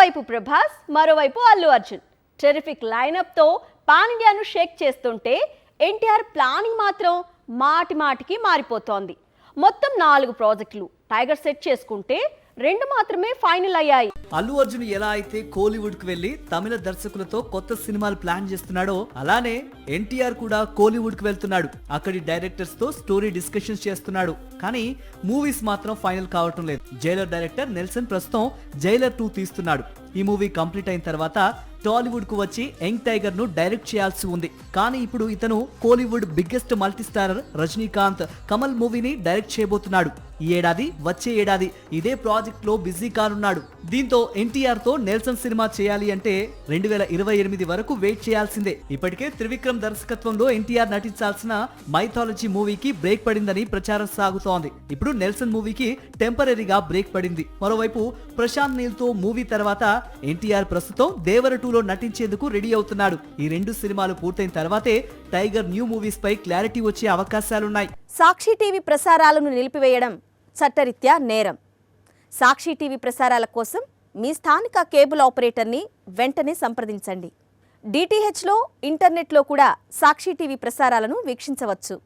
ఓవైపు ప్రభాస్, మరోవైపు Allu Arjun terrific lineup తో పాన్ ఇండియాను షేక్ చేస్తుంటే ఎన్టీఆర్ ప్లానింగ్ మాత్రం మాటి మాటికి మారిపోతోంది. మొత్తం 4 ప్రాజెక్టులు టైగర్ సెట్ చేసుకుంటే 2 మాత్రమే ఫైనల్ అయ్యాయి. అల్లు అర్జున్ ఎలా అయితే కోలీవుడ్ కు వెళ్లి తమిళ దర్శకులతో కొత్త సినిమాలు ప్లాన్ చేస్తున్నాడో అలానే ఎన్టీఆర్ కూడా కోలీవుడ్ కు వెళ్తున్నాడు. అక్కడి డైరెక్టర్స్ తో స్టోరీ డిస్కషన్స్ చేస్తున్నాడు. కానీ మూవీస్ మాత్రం ఫైనల్ కావటం లేదు. జైలర్ డైరెక్టర్ నెల్సన్ ప్రస్తుతం జైలర్ 2 తీస్తున్నాడు. ఈ మూవీ కంప్లీట్ అయిన తర్వాత టాలీవుడ్ కు వచ్చి యంగ్ టైగర్ ను డైరెక్ట్ చేయాల్సి ఉంది. కానీ ఇప్పుడు ఇతను Kollywood biggest multi starrer Rajinikanth Kamal మూవీని డైరెక్ట్ చేయబోతున్నాడు. ఈ ఏడాది వచ్చే ఏడాది ఇదే ప్రాజెక్ట్ లో బిజీ కానున్నాడు. దీంతో ఎన్టీఆర్ తో నెల్సన్ సినిమా చేయాలి అంటే 2028 వరకు వెయిట్ చేయాల్సిందే. ఇప్పటికే త్రివిక్రమ్ దర్శకత్వంలో ఎన్టీఆర్ నటించాల్సిన మైథాలజీ మూవీకి బ్రేక్ పడిందని ప్రచారం సాగుతోంది. ఇప్పుడు నెల్సన్ మూవీకి టెంపరీగా బ్రేక్ పడింది. మరోవైపు ప్రశాంత్ నీల్ తో మూవీ తర్వాత ఎన్టీఆర్ ప్రస్తుతం దేవర 2లో నటించేందుకు రెడీ అవుతున్నాడు. ఈ 2 సినిమాలు పూర్తయిన తర్వాతే టైగర్ న్యూ మూవీస్ పై క్లారిటీ వచ్చే అవకాశాలున్నాయి. సాక్షి టీవీ ప్రసారాలను నిలిపివేయడం చట్టరీత్యా నేరం. సాక్షి టీవీ ప్రసారాల కోసం మీ స్థానిక కేబుల్ ఆపరేటర్ని వెంటనే సంప్రదించండి. డిటిహెచ్లో, ఇంటర్నెట్లో కూడా సాక్షి టీవీ ప్రసారాలను వీక్షించవచ్చు.